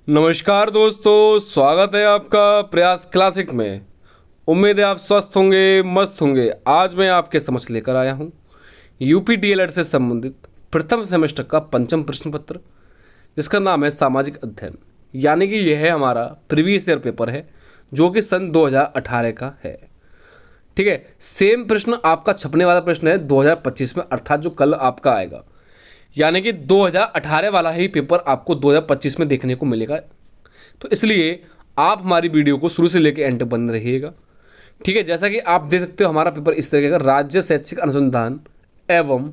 नमस्कार दोस्तों, स्वागत है आपका प्रयास क्लासिक में। उम्मीद है आप स्वस्थ होंगे, मस्त होंगे। आज मैं आपके समक्ष लेकर आया हूँ यूपी डीएलएड से संबंधित प्रथम सेमेस्टर का पंचम प्रश्न पत्र, जिसका नाम है सामाजिक अध्ययन। यानी कि यह है हमारा प्रीवियस ईयर पेपर है, जो कि सन 2018 का है। ठीक है, सेम प्रश्न आपका छपने वाला प्रश्न है 2025 में, अर्थात जो कल आपका आएगा। यानी कि 2018 वाला ही पेपर आपको 2025 में देखने को मिलेगा। तो इसलिए आप हमारी वीडियो को शुरू से लेकर एंड तक बंद रहिएगा। ठीक है, जैसा कि आप देख सकते हो हमारा पेपर इस तरीके का राज्य शैक्षिक अनुसंधान एवं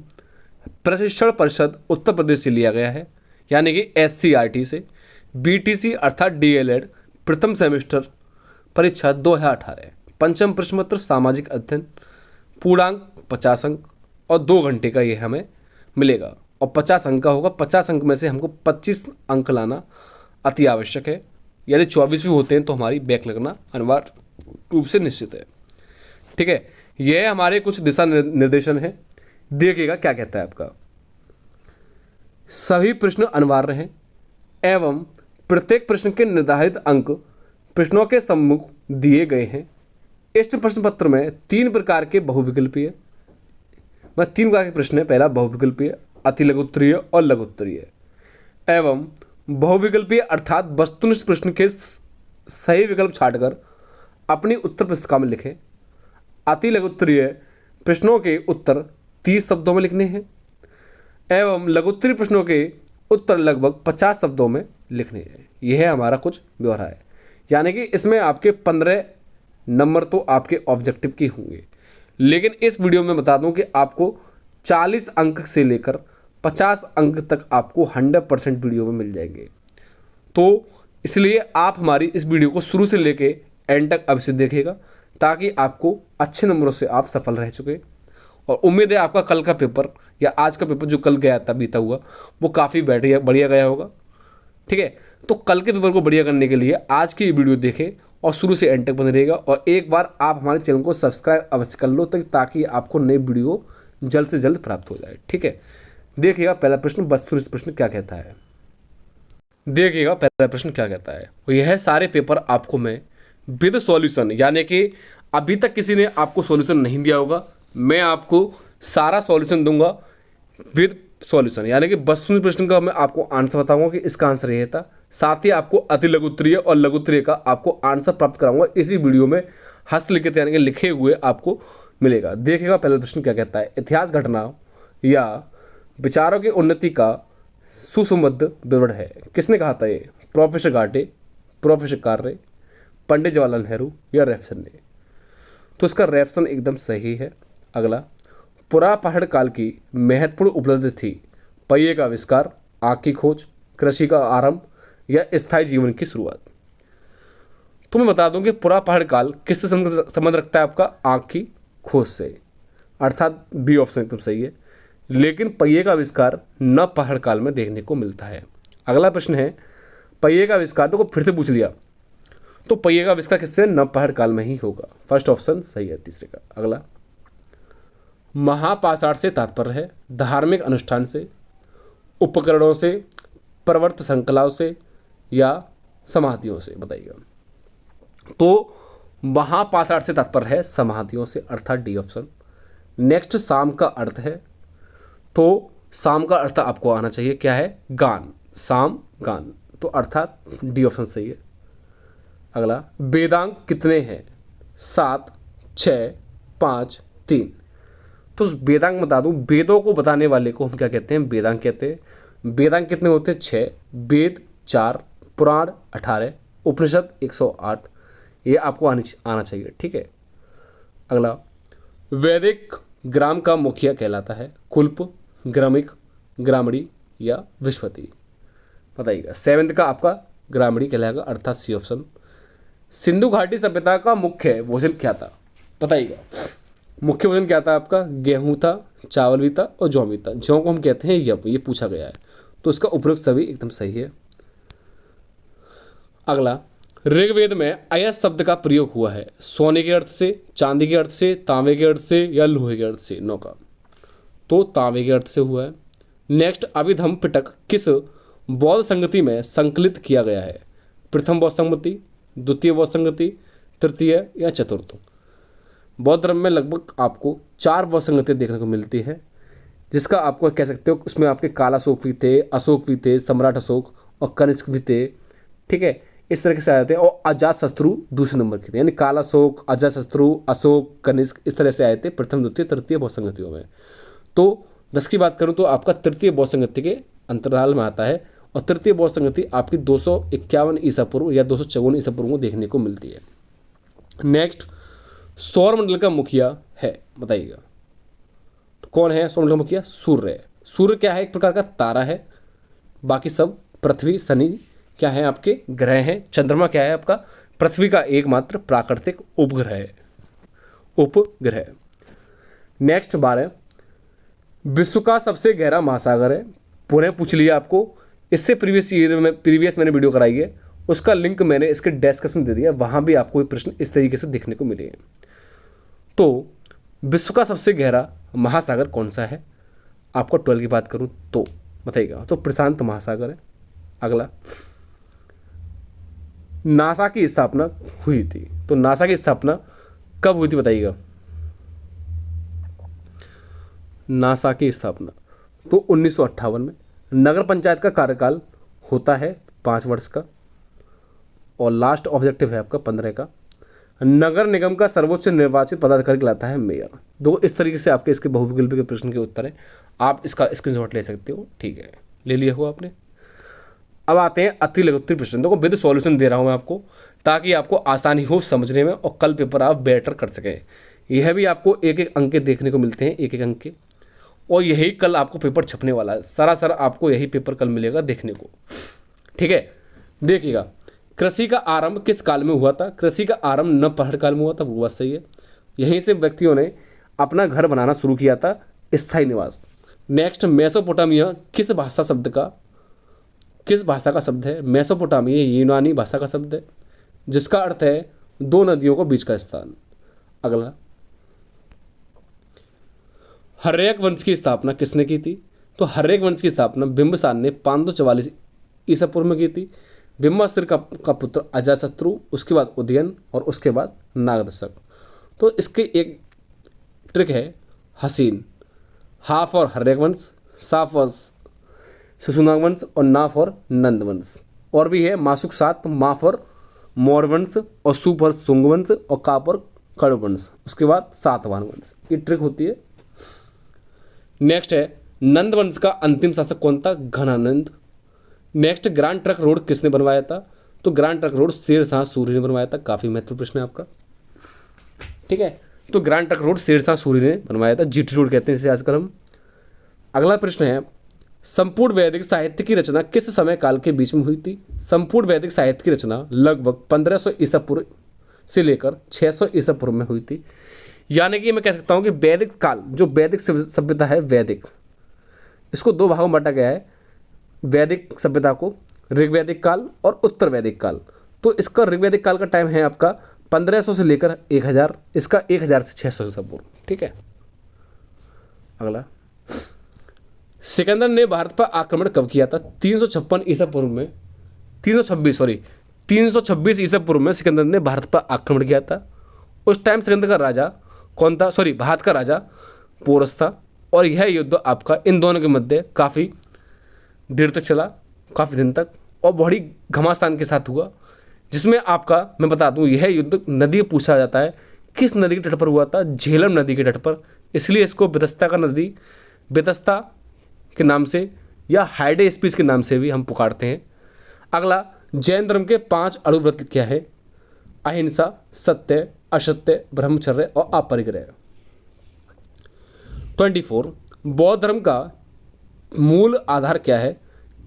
प्रशिक्षण परिषद उत्तर प्रदेश से लिया गया है, यानी कि SCRT से। BTC अर्थात DLED प्रथम सेमेस्टर परीक्षा 2018 पंचम प्रश्न पत्र सामाजिक अध्ययन, पूर्णांक 50 अंक और 2 घंटे का ये हमें मिलेगा। और 50 अंक का होगा। 50 अंक में से हमको 25 अंक लाना अति आवश्यक है। यदि 24 भी होते हैं तो हमारी बैक लगना अनिवार्य रूप से निश्चित है। ठीक है, यह हमारे कुछ दिशा निर्देशन है। देखिएगा क्या कहता है आपका। सभी प्रश्न अनिवार्य हैं एवं प्रत्येक प्रश्न के निर्धारित अंक प्रश्नों के सम्मुख दिए गए हैं। इस प्रश्न पत्र में 3 प्रकार के बहुविकल्पीय 3 प्रकार के प्रश्न है। पहला बहुविकल्पीय, अति लघुत्तरीय और लघुत्तरीय एवं बहुविकल्पीय अर्थात वस्तुनिष्ठ प्रश्न के सही विकल्प छांटकर अपनी उत्तर पुस्तिका में लिखें। अति लघुत्तरीय प्रश्नों के उत्तर 30 शब्दों में लिखने हैं एवं लघुत्तरीय प्रश्नों के उत्तर लगभग 50 शब्दों में लिखने हैं। यह है हमारा कुछ ब्यौरा है। यानी कि इसमें आपके 15 नंबर तो आपके ऑब्जेक्टिव के होंगे, लेकिन इस वीडियो में बता दूं कि आपको 40 अंक से लेकर 50 अंक तक आपको 100% वीडियो में मिल जाएंगे। तो इसलिए आप हमारी इस वीडियो को शुरू से लेके एंड तक अवश्य देखिएगा, ताकि आपको अच्छे नंबरों से आप सफल रह चुके। और उम्मीद है आपका कल का पेपर या आज का पेपर जो कल गया था बीता हुआ, वो काफ़ी बढ़िया गया होगा। ठीक है, तो कल के पेपर को बढ़िया करने के लिए आज की वीडियो देखें और शुरू से एंड तक बने रहेगा। और एक बार आप हमारे चैनल को सब्सक्राइब अवश्य कर लो, ताकि आपको नई वीडियो जल्द से जल्द प्राप्त हो जाए। ठीक है, देखिएगा पहला प्रश्न वस्तुनिष्ठ प्रश्न क्या कहता है। देखिएगा पहला प्रश्न क्या कहता है। यह है सारे पेपर आपको मैं विद सॉल्यूशन, यानी कि अभी तक किसी ने आपको सॉल्यूशन नहीं दिया होगा, मैं आपको सारा सॉल्यूशन दूंगा विद सॉल्यूशन। यानी कि वस्तुनिष्ठ प्रश्न का मैं आपको आंसर बताऊंगा कि इसका आंसर ये था। साथ ही आपको अति लघुत्तरीय और लघुत्तरीय का आपको आंसर प्राप्त कराऊंगा इसी वीडियो में, हस्तलिखित यानी कि लिखे हुए आपको मिलेगा। देखिएगा पहला प्रश्न क्या कहता है। इतिहास घटनाओं या विचारों की उन्नति का सुसंबद्ध विवरण है। किसने कहा था ये? प्रोफेसर घाटे, प्रोफेसर कार्रे, पंडित जवाहरलाल नेहरू या रेफसन ने? तो इसका रेफसन एकदम सही है। अगला, पुरापहाड़ काल की महत्वपूर्ण उपलब्धि थी। पहिए का आविष्कार, आग की खोज, कृषि का आरंभ या स्थायी जीवन की शुरुआत? तो मैं बता दूं कि पुरापहाड़ काल किससे संबंध रखता है? आपका आग की खोज से, अर्थात बी ऑप्शन एकदम सही है। लेकिन पहिए का आविष्कार न पहाड़ काल में देखने को मिलता है। अगला प्रश्न है, पहिए का आविष्कार तो को फिर से पूछ लिया, तो पहिए का आविष्कार किससे? न पहाड़ काल में ही होगा। फर्स्ट ऑप्शन सही है तीसरे का। अगला, महापाषाण से तात्पर्य है धार्मिक अनुष्ठान से, उपकरणों से, प्रवर्त श्रृंखलाओं से या समाधियों से? बताइएगा। तो महापाषाण से तात्पर्य है समाधियों से, अर्थात डी ऑप्शन। नेक्स्ट, शाम का अर्थ है, तो शाम का अर्थ आपको आना चाहिए क्या है? गान, शाम गान, तो अर्थात डी ऑप्शन सही है। अगला, वेदांग कितने हैं? 7, 6, 5, 3। तो वेदांग बता दूं, वेदों को बताने वाले को हम क्या कहते हैं? वेदांग कहते हैं। वेदांग कितने होते हैं? 6, वेद 4, पुराण 18, उपनिषद 108। ये आपको आना चाहिए। ठीक है। अगला, वैदिक ग्राम का मुखिया कहलाता है कुल्प, ग्रामिक, ग्रामणी या विश्वती? बताइएगा। 7th का आपका ग्रामणी कहलाएगा, अर्थात सी ऑप्शन। सिंधु घाटी सभ्यता का मुख्य भोजन क्या था? बताइएगा। मुख्य भोजन क्या था आपका? गेहूं था, चावल भी था और जौ भी था। जौ को हम कहते हैं यव, ये पूछा गया है, तो इसका उपयुक्त सभी एकदम सही है। अगला, ऋग्वेद में अयस शब्द का प्रयोग हुआ है सोने के अर्थ से, चांदी के अर्थ से, तांबे के अर्थ से या लोहे के अर्थ से? नौ का, तो तांबे के अर्थ से हुआ है। नेक्स्ट, अभिधम पिटक किस बौद्ध संगति में संकलित किया गया है? प्रथम बहुसंगति, द्वितीय बहुसंगति, तृतीय या चतुर्थ। बौद्ध धर्म में लगभग आपको 4 बहुसंगतियाँ देखने को मिलती है, जिसका आपको कह सकते हो उसमें आपके कालाशोक भी थे, अशोक भी थे, सम्राट अशोक और कनिष्क भी थे। ठीक है, इस तरह से आए थे। और अजातशत्रु दूसरे नंबर के थे, यानी कालाशोक, अजातशत्रु, अशोक, कनिष्क इस तरह से आए थे प्रथम द्वितीय तृतीय बहुसंगतियों में। तो 10 की बात करूं तो आपका तृतीय बहुसंगति के अंतराल में आता है, और तृतीय बहुसंगति आपकी 251 ईसा पूर्व या 254 ईसा पूर्व को देखने को मिलती है। नेक्स्ट, सौरमंडल का मुखिया है, बताइएगा कौन है सौरमंडल का मुखिया? सूर्य है। सूर्य क्या है? एक प्रकार का तारा है। बाकी सब पृथ्वी, शनि क्या है आपके ग्रह हैं। चंद्रमा क्या है आपका? पृथ्वी का एकमात्र प्राकृतिक उपग्रह है, उपग्रह। नेक्स्ट 12, विश्व का सबसे गहरा महासागर है। पुनः पूछ लिया आपको, इससे प्रीवियस मैंने वीडियो कराई है, उसका लिंक मैंने इसके डिस्क्रिप्शन में दे दिया, वहाँ भी आपको ये प्रश्न इस तरीके से देखने को मिले। तो विश्व का सबसे गहरा महासागर कौन सा है? आपको 12 की बात करूं तो बताइएगा, तो प्रशांत महासागर है। अगला, नासा की स्थापना हुई थी, तो नासा की स्थापना कब हुई थी बताइएगा? नासा की स्थापना तो 1958 में। नगर पंचायत का कार्यकाल होता है 5 वर्ष का, और लास्ट ऑब्जेक्टिव है आपका 15 का। नगर निगम का सर्वोच्च निर्वाचित पदाधिकारी कहलाता है मेयर। दो इस तरीके से आपके इसके बहुविकल्पी के प्रश्न के उत्तर हैं, आप इसका स्क्रीनशॉट ले सकते हो। ठीक है, ले लिया हो आपने। अब आते हैं अति लघुत्तरीय प्रश्न। देखो विद सॉल्यूशन दे रहा हूँ मैं आपको, ताकि आपको आसानी हो समझने में और कल पेपर आप बेटर कर सकें। यह भी आपको एक एक अंक के देखने को मिलते हैं, एक एक अंक के, और यही कल आपको पेपर छपने वाला है। सरासर आपको यही पेपर कल मिलेगा देखने को। ठीक है, देखिएगा, कृषि का आरंभ किस काल में हुआ था? कृषि का आरंभ नवपहाड़ काल में हुआ था, वो बात सही है। यहीं से व्यक्तियों ने अपना घर बनाना शुरू किया था, स्थायी निवास। नेक्स्ट, मेसोपोटामिया किस भाषा का शब्द है? मेसोपोटामिया यूनानी भाषा का शब्द है, जिसका अर्थ है 2 नदियों के बीच का स्थान। अगला, हर्यक वंश की स्थापना किसने की थी? तो हर्यक वंश की स्थापना बिंबिसार ने 544 ईसा पूर्व में की थी। बिंबासुर का पुत्र अजातशत्रु, उसके बाद उदयन, और उसके बाद नागदशक। तो इसके एक ट्रिक है, हसीन, हा फॉर हर्यक वंश, सा फॉर शिशुनाग वंश, और ना फॉर नंद वंश। और भी है मासुक सात, मा फॉर मौर्य वंश, और सु फॉर शुंग वंश, और का फॉर कण्व वंश। उसके बाद सातवाहन वंश। ये ट्रिक होती है। नेक्स्ट है, नंद वंश का अंतिम शासक कौन था? Ghananand. Next, Grand Trunk Road किसने बनवाया था? तो Grand Trunk Road Shershah Suri ने बनवाया था। काफ़ी महत्वपूर्ण प्रश्न है आपका। ठीक है, तो Grand Trunk Road Shershah Suri ने बनवाया था, जीटी रोड कहते हैं इसे आजकल हम। अगला प्रश्न है, संपूर्ण वैदिक साहित्य की रचना किस समय काल के बीच में हुई थी? संपूर्ण वैदिक साहित्य की रचना लगभग 1500 ईसा पूर्व से लेकर 600 ईसा पूर्व में हुई थी। यानी कि मैं कह सकता हूँ कि वैदिक काल, जो वैदिक सभ्यता है, वैदिक, इसको 2 भागों में बांटा गया है। वैदिक सभ्यता को ऋग्वैदिक काल और उत्तर वैदिक काल। तो इसका ऋग्वैदिक काल का टाइम है आपका 1500 से लेकर 1000, इसका 1000 से 600 ईसा पूर्व। ठीक है, अगला, सिकंदर ने भारत पर आक्रमण कब किया था? 356 ईसा पूर्व में, 326 ईसा पूर्व में सिकंदर ने भारत पर आक्रमण किया था। उस टाइम सिकंदर का राजा कौन था? भारत का राजा पोरस था। और यह युद्ध आपका इन दोनों के मध्य काफ़ी देर तक चला, काफ़ी दिन तक, और बड़ी घमासान के साथ हुआ, जिसमें आपका मैं बता दूं, यह युद्ध नदी पूछा जाता है, किस नदी के तट पर हुआ था? झेलम नदी के तट पर। इसलिए इसको बेतस्ता का नदी, बेतस्ता के नाम से या हाइडे स्पीस के नाम से भी हम पुकारते हैं। अगला, जैन धर्म के 5 अणु व्रत क्या है? अहिंसा, सत्य, असत्य, ब्रह्मचर्य और अपरिग्रह। 24, बौद्ध धर्म का मूल आधार क्या है?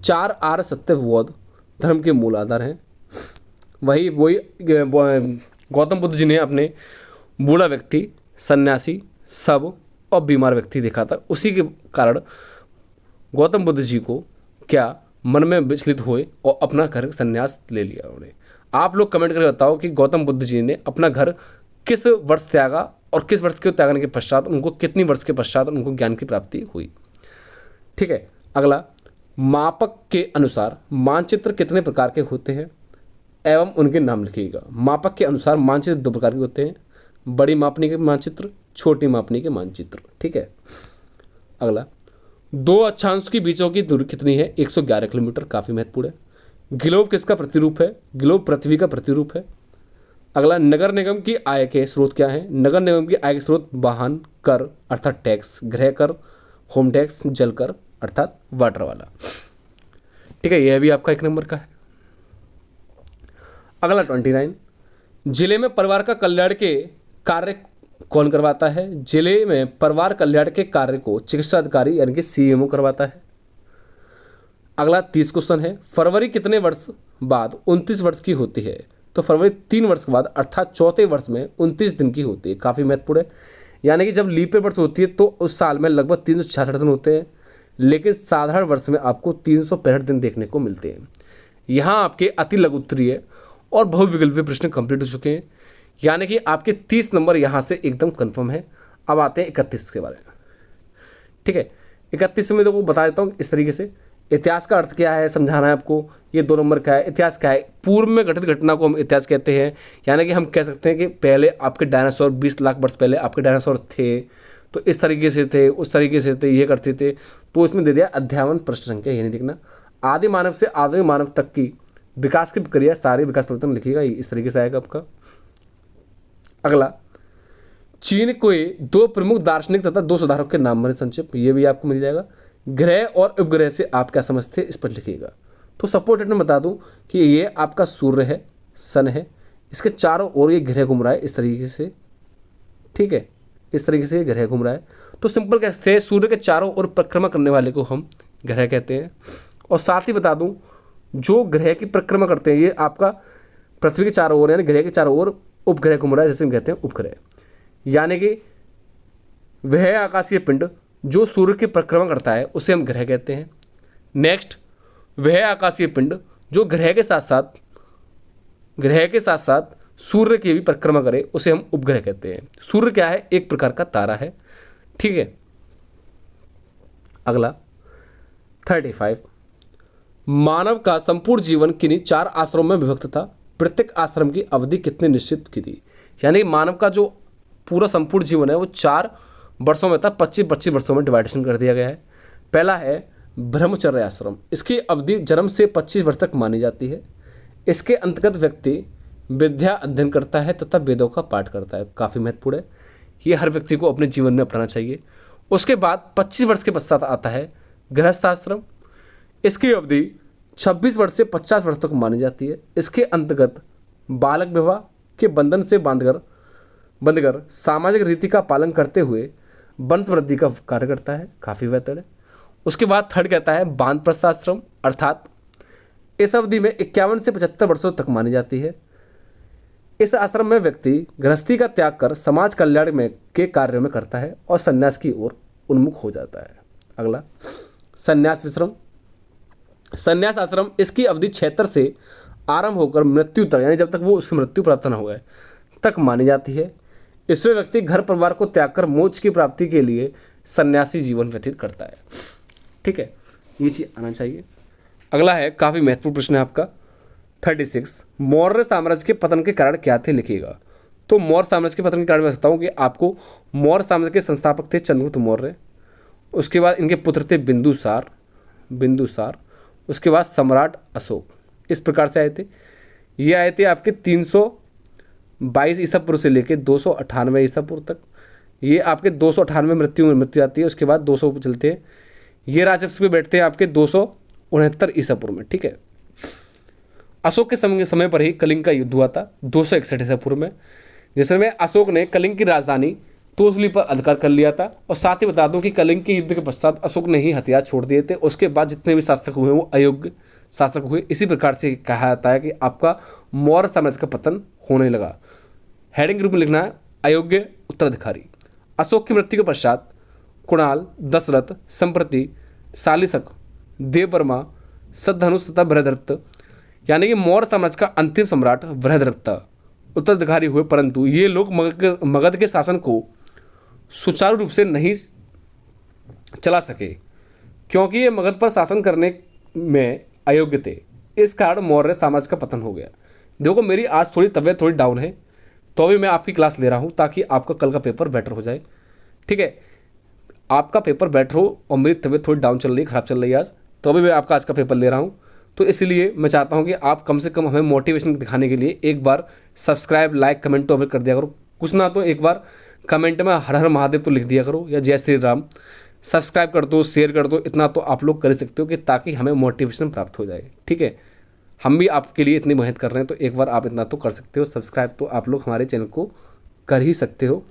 4 आर्य सत्य बौद्ध धर्म के मूल आधार हैं। वही गौतम बुद्ध जी ने अपने बूढ़ा व्यक्ति, सन्यासी, सब और बीमार व्यक्ति देखा था। उसी के कारण गौतम बुद्ध जी को क्या मन में विचलित हुए और अपना घर संन्यास ले लिया उन्होंने। आप लोग कमेंट करके बताओ कि गौतम बुद्ध जी ने अपना घर किस वर्ष त्यागा, और किस वर्ष के त्यागने के पश्चात उनको कितनी वर्ष के पश्चात उनको ज्ञान की प्राप्ति हुई। ठीक है, अगला, मापक के अनुसार मानचित्र कितने प्रकार के होते हैं? एवं उनके नाम लिखिएगा। मापक के अनुसार मानचित्र दो प्रकार के होते हैं, बड़ी मापनी के मानचित्र, छोटी मापनी के मानचित्र। ठीक है। अगला, दो अक्षांश की बीचों की दूरी कितनी है? 111 किलोमीटर। काफ़ी महत्वपूर्ण है। ग्लोब किसका प्रतिरूप है? ग्लोब पृथ्वी का प्रतिरूप है। अगला, नगर निगम की आय के स्रोत क्या है? नगर निगम की आय के स्रोत वाहन कर अर्थात टैक्स, गृह कर, होम टैक्स, जल कर अर्थात वाटर वाला। ठीक है, यह भी आपका 1 नंबर का है। अगला 29, जिले में परिवार का कल्याण के कार्य कौन करवाता है? जिले में परिवार कल्याण के कार्य को चिकित्सा अधिकारी यानी कि सीएमओ करवाता है। अगला 30 क्वेश्चन है, फरवरी कितने वर्ष बाद 29 वर्ष की होती है? तो फरवरी 3 वर्ष के बाद अर्थात चौथे वर्ष में 29 दिन की होती है। काफ़ी महत्वपूर्ण है। यानी कि जब लीप वर्ष होती है तो उस साल में लगभग 366 दिन होते हैं, लेकिन साधारण वर्ष में आपको 365 दिन देखने को मिलते हैं। यहाँ आपके अति लघु उत्तरीय और बहुविकल्पीय प्रश्न कंप्लीट हो चुके हैं, यानी कि आपके 30 नंबर यहाँ से एकदम कन्फर्म है। अब आते हैं 31 के बारे में। ठीक है, 31 में देखो बता देता हूँ इस तरीके से। इतिहास का अर्थ क्या है समझाना है आपको। ये 2 नंबर का है। इतिहास क्या है? पूर्व में घटित घटना को हम इतिहास कहते हैं। यानी कि हम कह सकते हैं कि पहले आपके डायनासोर 20 लाख वर्ष पहले आपके डायनासोर थे, तो इस तरीके से थे, उस तरीके से थे, ये करते थे। तो इसमें दे दिया अध्यावन प्रश्न संख्या, ये नहीं देखना। आदि मानव से आदिम मानव तक की विकास की प्रक्रिया, सारे विकास परिवर्तन लिखिएगा, इस तरीके से आएगा आपका। अगला, चीन के 2 प्रमुख दार्शनिक तथा 2 सुधारक के नाम बने संक्षिप्त, ये भी आपको मिल जाएगा। ग्रह और उपग्रह से आप क्या समझते हैं इस पर लिखिएगा। तो सपोर्टेड में बता दूं कि ये आपका सूर्य है, सन है, इसके चारों ओर ये ग्रह घूम रहा है इस तरीके से। ठीक है, इस तरीके से ग्रह घूम रहा है। तो सिंपल कहते हैं सूर्य के चारों ओर परिक्रमा करने वाले को हम ग्रह कहते हैं। और साथ ही बता दूं जो ग्रह की परिक्रमा करते हैं ये आपका पृथ्वी के चारों ओर यानी ग्रह के चारों ओर उपग्रह घूम रहा है, जैसे हम कहते हैं उपग्रह। यानी कि वह आकाशीय पिंड जो सूर्य की परिक्रमा करता है उसे हम ग्रह कहते हैं। नेक्स्ट, वह आकाशीय पिंड जो ग्रह के साथ साथ सूर्य की भी परिक्रमा करे उसे हम उपग्रह कहते हैं। सूर्य क्या है? एक प्रकार का तारा है। ठीक है। अगला 35, मानव का संपूर्ण जीवन किन्हीं 4 आश्रमों में विभक्त था, प्रत्येक आश्रम की अवधि कितनी निश्चित की थी? यानी मानव का जो पूरा संपूर्ण जीवन है वो 4 वर्षों में था, 25-25 वर्षों में डिवाइडेशन कर दिया गया है। पहला है ब्रह्मचर्य आश्रम, इसकी अवधि जन्म से 25 वर्ष तक मानी जाती है। इसके अंतर्गत व्यक्ति विद्या अध्ययन करता है तथा वेदों का पाठ करता है। काफ़ी महत्वपूर्ण है, ये हर व्यक्ति को अपने जीवन में अपनाना चाहिए। उसके बाद 25 वर्ष के पश्चात आता है गृहस्थ आश्रम, इसकी अवधि 26 वर्ष से 50 वर्ष तक मानी जाती है। इसके अंतर्गत बालक विवाह के बंधन से बंधकर सामाजिक रीति का पालन करते हुए वंश वृद्धि का कार्य करता है। काफ़ी बेहतर है। उसके बाद थर्ड कहता है वानप्रस्थ आश्रम, अर्थात इस अवधि में 51 से 75 वर्षों तक मानी जाती है। इस आश्रम में व्यक्ति गृहस्थी का त्याग कर समाज कल्याण में के कार्यों में करता है और संन्यास की ओर उन्मुख हो जाता है। अगला संन्यास विश्रम, संन्यास आश्रम, इसकी अवधि 76 से आरंभ होकर मृत्यु तक, यानी जब तक वो उसकी मृत्यु प्राप्त न हो गए तक मानी जाती है। इसमें व्यक्ति घर परिवार को त्याग कर मोक्ष की प्राप्ति के लिए सन्यासी जीवन व्यतीत करता है। ठीक है, ये चीज़ आना चाहिए। अगला है काफ़ी महत्वपूर्ण प्रश्न है आपका 36, मौर्य साम्राज्य के पतन के कारण क्या थे लिखिएगा। तो मौर्य साम्राज्य के पतन के कारण मैं बताता हूँ कि आपको मौर्य साम्राज्य के संस्थापक थे चंद्रगुप्त मौर्य, उसके बाद इनके पुत्र थे बिंदुसार, उसके बाद सम्राट अशोक। इस प्रकार से आए थे। ये आए थे आपके 322 ईसा पूर्व से लेकर 298 ईसा पूर्व तक। ये आपके 298 मृत्यु आती है, उसके बाद 200 पर चलते हैं। ये राजवंश पे बैठते हैं आपके 269 ईसा पूर्व में। ठीक है, अशोक के समय पर ही कलिंग का युद्ध हुआ था 261 ईसा पूर्व में, जिसमें अशोक ने कलिंग की राजधानी तोसली पर अधिकार कर लिया था। और साथ ही बता दूं कि कलिंग के युद्ध के पश्चात अशोक ने ही हथियार छोड़ दिए थे। उसके बाद जितने भी शासक हुए वो अयोग्य शासक हुए। इसी प्रकार से कहा जाता है कि आपका मौर्य साम्राज्य का पतन होने लगा। हेडिंग के रूप में लिखना है अयोग्य उत्तराधिकारी। अशोक की मृत्यु के पश्चात कुणाल, दशरथ, संप्रति, सालिशक, देववर्मा, सद्धनुष तथा बृहद्रथ, यानी कि मौर्य साम्राज्य का अंतिम सम्राट बृहद्रथ उत्तराधिकारी हुए। परंतु ये लोग मगध के शासन को सुचारू रूप से नहीं चला सके, क्योंकि ये मगध पर शासन करने में अयोग्य थे। इस कारण मौर्य साम्राज्य का पतन हो गया। देखो मेरी आज थोड़ी तबीयत थोड़ी डाउन है, तो अभी मैं आपकी क्लास ले रहा हूँ ताकि आपका कल का पेपर बेटर हो जाए। ठीक है, आपका पेपर बेटर हो और मेरी तबीयत थोड़ी डाउन चल रही है, ख़राब चल रही है आज, तो अभी मैं आपका आज का पेपर ले रहा हूँ। तो इसलिए मैं चाहता हूँ कि आप कम से कम हमें मोटिवेशन दिखाने के लिए एक बार सब्सक्राइब, लाइक, कमेंट तो अभी कर दिया करो। कुछ ना तो एक बार कमेंट में हर हर महादेव तो लिख दिया करो या जय श्री राम। सब्सक्राइब कर दो, शेयर कर दो, इतना तो आप लोग कर सकते हो कि ताकि हमें मोटिवेशन प्राप्त हो जाए। ठीक है, हम भी आपके लिए इतनी मेहनत कर रहे हैं, तो एक बार आप इतना तो कर सकते हो। सब्सक्राइब तो आप लोग हमारे चैनल को कर ही सकते हो।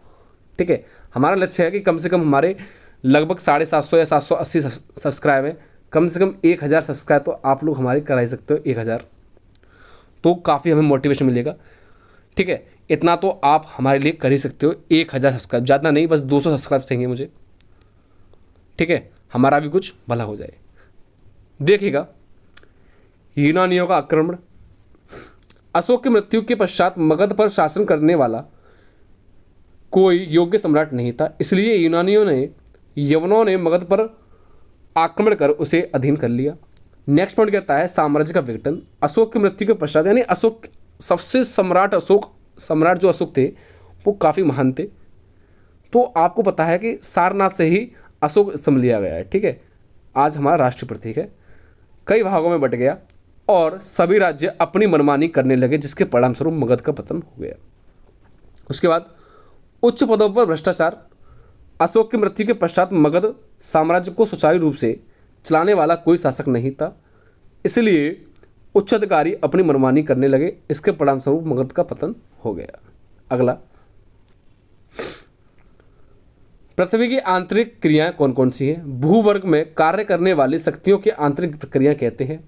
ठीक है, हमारा लक्ष्य है कि कम से कम हमारे लगभग 750 या 780 सब्सक्राइब हैं, कम से कम 1000 सब्सक्राइब तो आप लोग हमारे करा ही सकते हो। 1000 तो काफ़ी हमें मोटिवेशन मिलेगा। ठीक है, इतना तो आप हमारे लिए कर ही सकते हो। 1000 सब्सक्राइब, ज़्यादा नहीं, बस 200 सब्सक्राइब चाहिए मुझे। ठीक है, हमारा भी कुछ भला हो जाए। देखिएगा, यूनानियों का आक्रमण। अशोक की मृत्यु के पश्चात मगध पर शासन करने वाला कोई योग्य सम्राट नहीं था, इसलिए यूनानियों ने यवनों ने मगध पर आक्रमण कर उसे अधीन कर लिया। नेक्स्ट पॉइंट कहता है साम्राज्य का विघटन। अशोक की मृत्यु के पश्चात, यानी अशोक सबसे सम्राट जो अशोक थे वो काफ़ी महान थे। तो आपको पता है कि सारनाथ से ही अशोक स्तंभ लिया गया है। ठीक है, आज हमारा राष्ट्रीय प्रतीक है। कई भागों में बट गया और सभी राज्य अपनी मनमानी करने लगे, जिसके परिणामस्वरूप मगध का पतन हो गया। उसके बाद उच्च पदों पर भ्रष्टाचार। अशोक की मृत्यु के पश्चात मगध साम्राज्य को सुचारू रूप से चलाने वाला कोई शासक नहीं था, इसलिए उच्च अधिकारी अपनी मनमानी करने लगे, इसके परिणामस्वरूप मगध का पतन हो गया। अगला, पृथ्वी की आंतरिक क्रियाएं कौन कौन सी हैं? भूवर्ग में कार्य करने वाली शक्तियों की आंतरिक प्रक्रिया कहते हैं।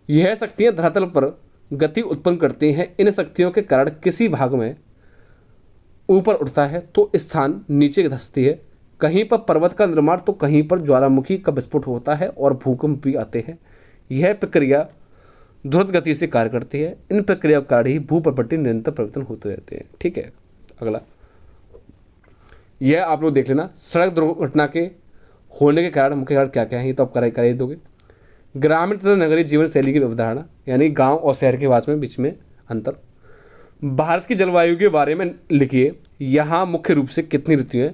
यह शक्तियां धरातल पर गति उत्पन्न करती हैं। इन शक्तियों के कारण किसी भाग में ऊपर उठता है तो स्थान नीचे धंसती है, कहीं पर पर्वत का निर्माण तो कहीं पर ज्वालामुखी का विस्फोट होता है और भूकंप भी आते हैं। यह प्रक्रिया द्रुत गति से कार्य करती है। इन प्रक्रिया के कारण ही भूप्रपट्टी निरंतर परिवर्तन होते रहते हैं। ठीक है, अगला, यह आप लोग देख लेना, सड़क दुर्घटना के होने के कारण मुख्य कारण क्या क्या है, ये तो आप कर ही दोगे। ग्रामीण तथा नगरीय जीवन शैली की अवधारणा, यानी गांव और शहर के बीच में अंतर। भारत की जलवायु के बारे में लिखिए, यहाँ मुख्य रूप से कितनी ऋतुएं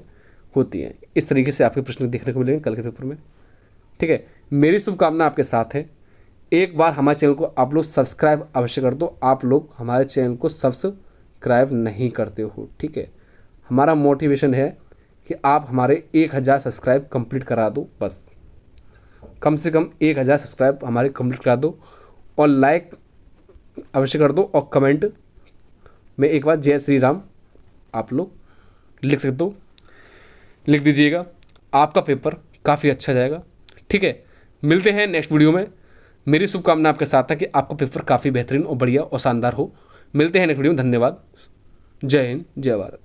होती हैं। इस तरीके से आपके प्रश्न देखने को मिलेंगे कल के पेपर में। ठीक है, मेरी शुभकामना आपके साथ है। एक बार हमारे चैनल को आप लोग सब्सक्राइब अवश्य कर दो। आप लोग हमारे चैनल को सब्सक्राइब नहीं करते हो। ठीक है, हमारा मोटिवेशन है कि आप हमारे 1000 सब्सक्राइब कंप्लीट करा दो, बस कम से कम 1000 सब्सक्राइब हमारे कंप्लीट करा दो और लाइक अवश्य कर दो और कमेंट में एक बार जय श्री राम आप लोग लिख सकते हो, लिख दीजिएगा। आपका पेपर काफ़ी अच्छा जाएगा। ठीक है, मिलते हैं नेक्स्ट वीडियो में। मेरी शुभकामना आपके साथ है कि आपका पेपर काफ़ी बेहतरीन और बढ़िया और शानदार हो। मिलते हैं नेक्स्ट वीडियो में। धन्यवाद। जय हिंद, जय भारत।